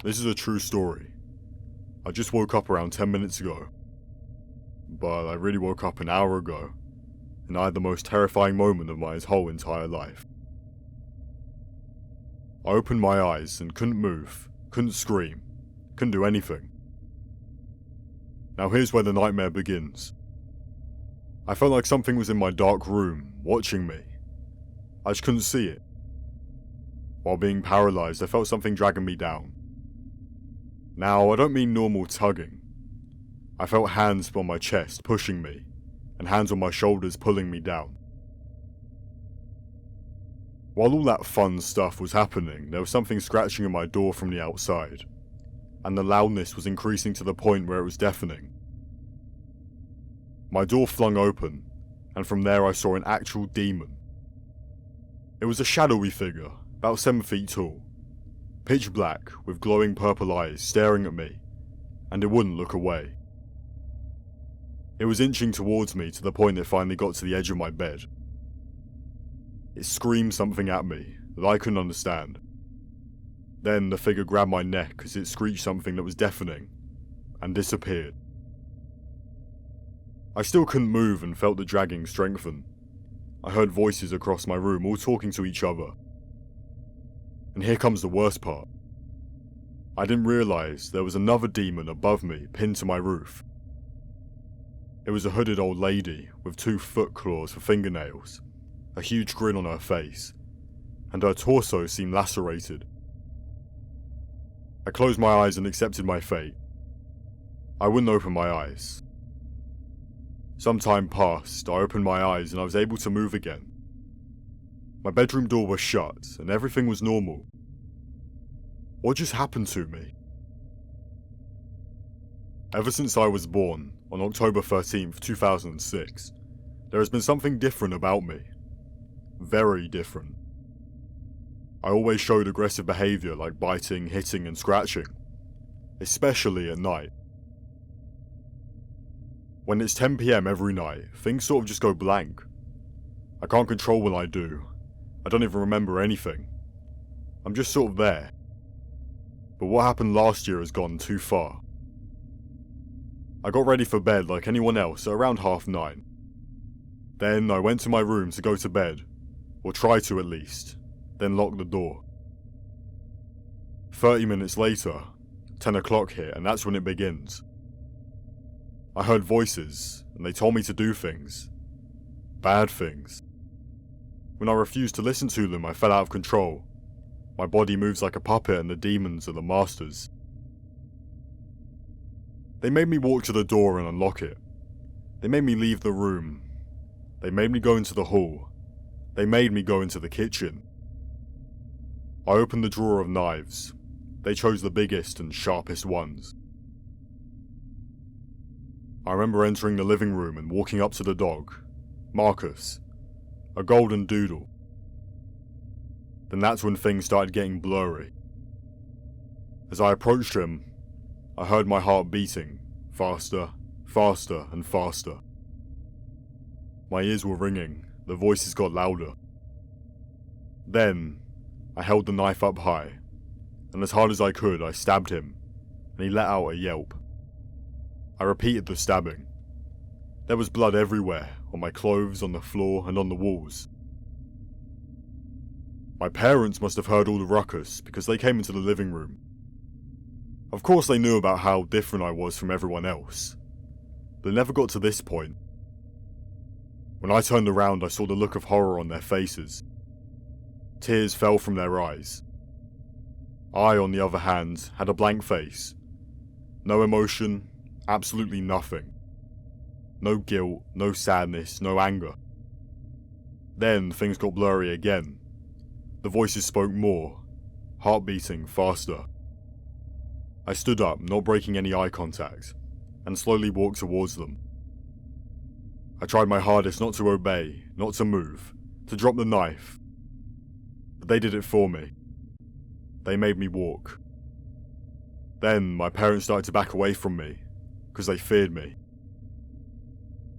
This is a true story. I just woke up around 10 minutes ago. But I really woke up an hour ago, and I had the most terrifying moment of my whole entire life. I opened my eyes and couldn't move, couldn't scream, couldn't do anything. Now here's where the nightmare begins. I felt like something was in my dark room, watching me. I just couldn't see it. While being paralysed, I felt something dragging me down. Now, I don't mean normal tugging. I felt hands on my chest pushing me, and hands on my shoulders pulling me down. While all that fun stuff was happening, there was something scratching at my door from the outside, and the loudness was increasing to the point where it was deafening. My door flung open, and from there I saw an actual demon. It was a shadowy figure, about 7 feet tall, pitch black with glowing purple eyes staring at me, and it wouldn't look away. It was inching towards me to the point it finally got to the edge of my bed. It screamed something at me that I couldn't understand. Then the figure grabbed my neck as it screeched something that was deafening, and disappeared. I still couldn't move and felt the dragging strengthen. I heard voices across my room all talking to each other. And here comes the worst part. I didn't realise there was another demon above me pinned to my roof. It was a hooded old lady with 2 foot claws for fingernails, a huge grin on her face, and her torso seemed lacerated. I closed my eyes and accepted my fate. I wouldn't open my eyes. Some time passed, I opened my eyes and I was able to move again. My bedroom door was shut and everything was normal. What just happened to me? Ever since I was born, on October 13th, 2006, there has been something different about me. Very different. I always showed aggressive behaviour like biting, hitting and scratching, especially at night. When it's 10 PM every night, things sort of just go blank. I can't control when I do. I don't even remember anything. I'm just sort of there. But what happened last year has gone too far. I got ready for bed like anyone else at around 9:30. Then I went to my room to go to bed, or try to at least, then locked the door. 30 minutes later, 10 o'clock hit and that's when it begins. I heard voices, and they told me to do things. Bad things. When I refused to listen to them, I fell out of control. My body moves like a puppet and the demons are the masters. They made me walk to the door and unlock it. They made me leave the room. They made me go into the hall. They made me go into the kitchen. I opened the drawer of knives. They chose the biggest and sharpest ones. I remember entering the living room and walking up to the dog, Marcus, a golden doodle. Then that's when things started getting blurry. As I approached him, I heard my heart beating, faster, faster and faster. My ears were ringing, the voices got louder. Then, I held the knife up high, and as hard as I could I stabbed him, and he let out a yelp. I repeated the stabbing. There was blood everywhere, on my clothes, on the floor, and on the walls. My parents must have heard all the ruckus because they came into the living room. Of course they knew about how different I was from everyone else. They never got to this point. When I turned around I saw the look of horror on their faces. Tears fell from their eyes. I, on the other hand, had a blank face. No emotion. Absolutely nothing. No guilt, no sadness, no anger. Then things got blurry again. The voices spoke more, heart beating faster. I stood up, not breaking any eye contact, and slowly walked towards them. I tried my hardest not to obey, not to move, to drop the knife. But they did it for me. They made me walk. Then my parents started to back away from me, because they feared me.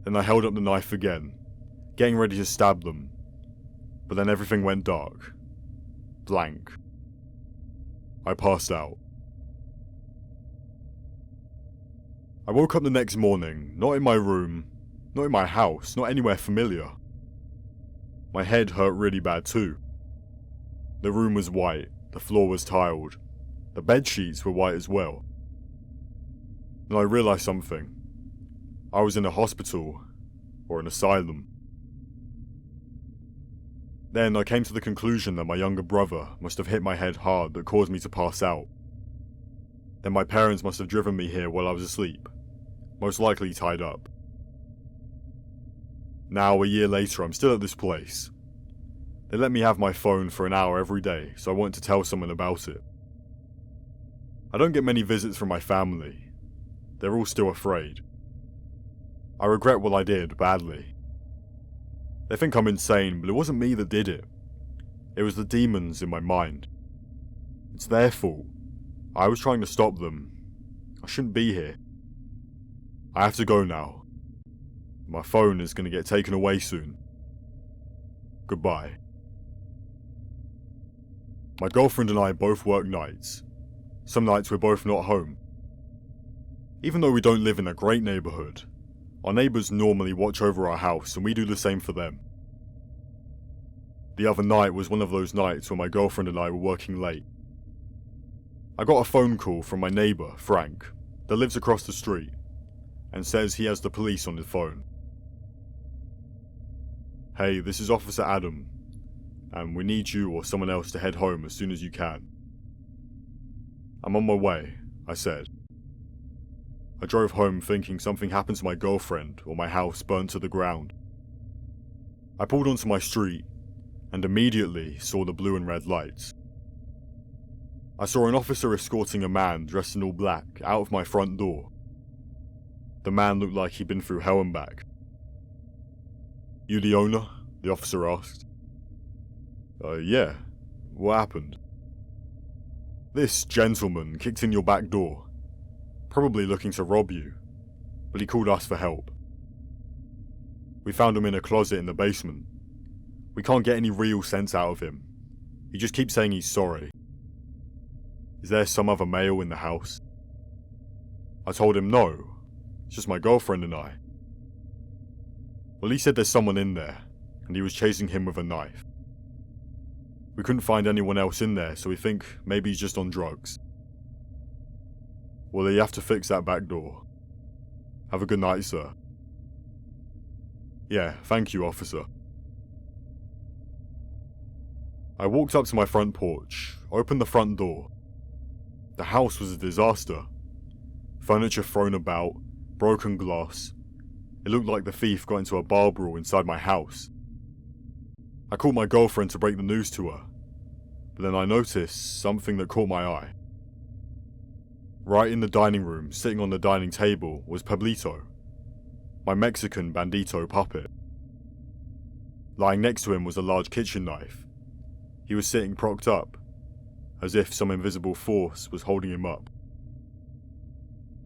Then I held up the knife again, getting ready to stab them, but then everything went dark. Blank. I passed out. I woke up the next morning, not in my room, not in my house, not anywhere familiar. My head hurt really bad too. The room was white, the floor was tiled, the bed sheets were white as well. And I realised something. I was in a hospital, or an asylum. Then I came to the conclusion that my younger brother must have hit my head hard that caused me to pass out. Then my parents must have driven me here while I was asleep, most likely tied up. Now, a year later, I'm still at this place. They let me have my phone for an hour every day, so I wanted to tell someone about it. I don't get many visits from my family. They're all still afraid. I regret what I did badly. They think I'm insane, but it wasn't me that did it. It was the demons in my mind. It's their fault. I was trying to stop them. I shouldn't be here. I have to go now. My phone is going to get taken away soon. Goodbye. My girlfriend and I both work nights. Some nights we're both not home. Even though we don't live in a great neighbourhood, our neighbours normally watch over our house and we do the same for them. The other night was one of those nights when my girlfriend and I were working late. I got a phone call from my neighbour, Frank, that lives across the street, and says he has the police on his phone. Hey, this is Officer Adam, and we need you or someone else to head home as soon as you can. I'm on my way, I said. I drove home thinking something happened to my girlfriend or my house burned to the ground. I pulled onto my street and immediately saw the blue and red lights. I saw an officer escorting a man dressed in all black out of my front door. The man looked like he'd been through hell and back. You the owner? The officer asked. Yeah. What happened? This gentleman kicked in your back door, probably looking to rob you, but he called us for help. We found him in a closet in the basement. We can't get any real sense out of him. He just keeps saying he's sorry. Is there some other male in the house? I told him no, it's just my girlfriend and I. Well, he said there's someone in there, and he was chasing him with a knife. We couldn't find anyone else in there, so we think maybe he's just on drugs. Well, you have to fix that back door. Have a good night, sir. Yeah, thank you, officer. I walked up to my front porch, opened the front door. The house was a disaster. Furniture thrown about, broken glass. It looked like the thief got into a bar brawl inside my house. I called my girlfriend to break the news to her, but then I noticed something that caught my eye. Right in the dining room, sitting on the dining table, was Pablito, my Mexican bandito puppet. Lying next to him was a large kitchen knife. He was sitting propped up, as if some invisible force was holding him up.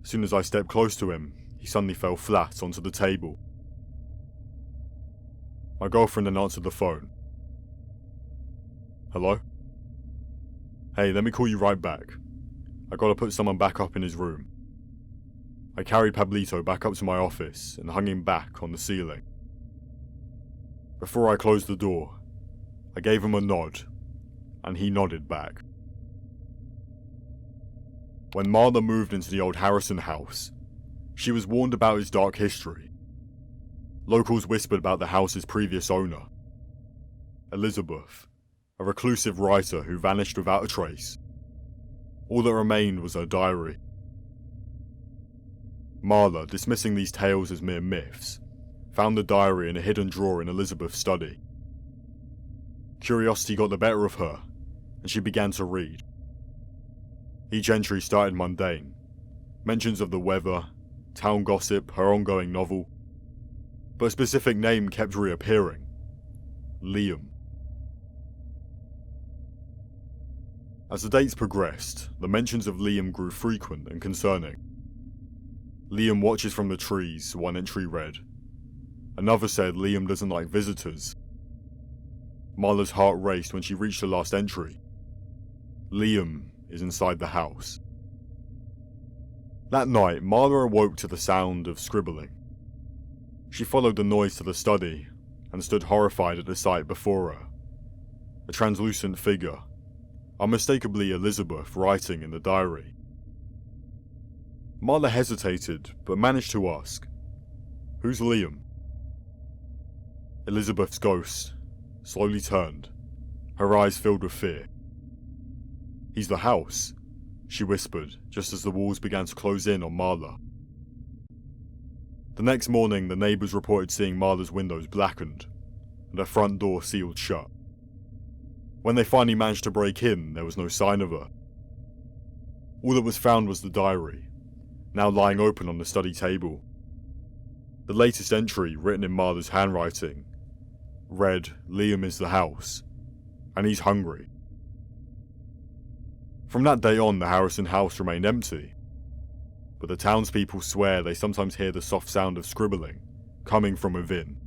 As soon as I stepped close to him, he suddenly fell flat onto the table. My girlfriend then answered the phone. Hello? Hey, let me call you right back. I gotta put someone back up in his room. I carried Pablito back up to my office and hung him back on the ceiling. Before I closed the door, I gave him a nod, and he nodded back. When Marla moved into the old Harrison house, she was warned about its dark history. Locals whispered about the house's previous owner, Elizabeth, a reclusive writer who vanished without a trace. All that remained was her diary. Marla, dismissing these tales as mere myths, found the diary in a hidden drawer in Elizabeth's study. Curiosity got the better of her, and she began to read. Each entry started mundane, mentions of the weather, town gossip, her ongoing novel, but a specific name kept reappearing: Liam. As the dates progressed, the mentions of Liam grew frequent and concerning. Liam watches from the trees, one entry read. Another said Liam doesn't like visitors. Marla's heart raced when she reached the last entry. Liam is inside the house. That night, Marla awoke to the sound of scribbling. She followed the noise to the study and stood horrified at the sight before her. A translucent figure, unmistakably Elizabeth, writing in the diary. Marla hesitated, but managed to ask, "Who's Liam?" Elizabeth's ghost slowly turned, her eyes filled with fear. "He's the house," she whispered, just as the walls began to close in on Marla. The next morning, the neighbours reported seeing Marla's windows blackened, and her front door sealed shut. When they finally managed to break in, there was no sign of her. All that was found was the diary, now lying open on the study table. The latest entry, written in Marla's handwriting, read, "Liam is the house, and he's hungry." From that day on, the Harrison house remained empty, but the townspeople swear they sometimes hear the soft sound of scribbling coming from within.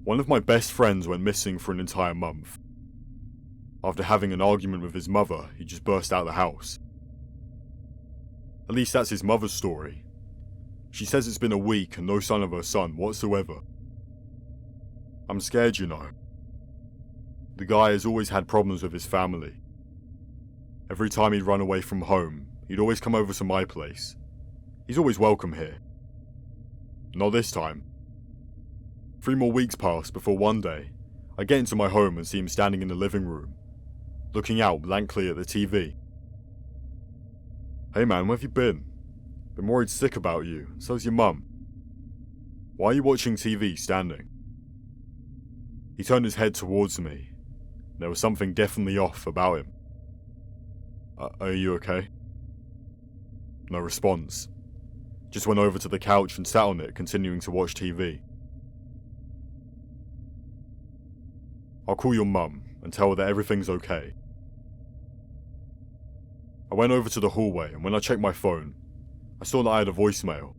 One of my best friends went missing for an entire month. After having an argument with his mother, he just burst out of the house. At least that's his mother's story. She says it's been a week and no sign of her son whatsoever. I'm scared, you know. The guy has always had problems with his family. Every time he'd run away from home, he'd always come over to my place. He's always welcome here. Not this time. 3 more weeks passed before one day, I get into my home and see him standing in the living room, looking out blankly at the TV. "Hey man, where have you been? Been worried sick about you, so's your mum. Why are you watching TV standing?" He turned his head towards me. There was something definitely off about him. Are you okay?" No response. Just went over to the couch and sat on it, continuing to watch TV. "I'll call your mum and tell her that everything's okay." I went over to the hallway, and when I checked my phone, I saw that I had a voicemail.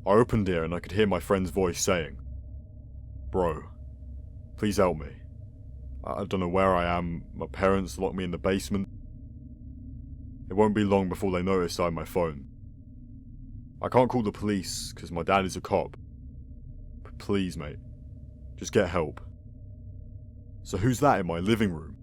I opened it and I could hear my friend's voice saying, "Bro, please help me. I don't know where I am. My parents locked me in the basement. It won't be long before they notice I have my phone. I can't call the police because my dad is a cop. But please, mate, just get help." So who's that in my living room?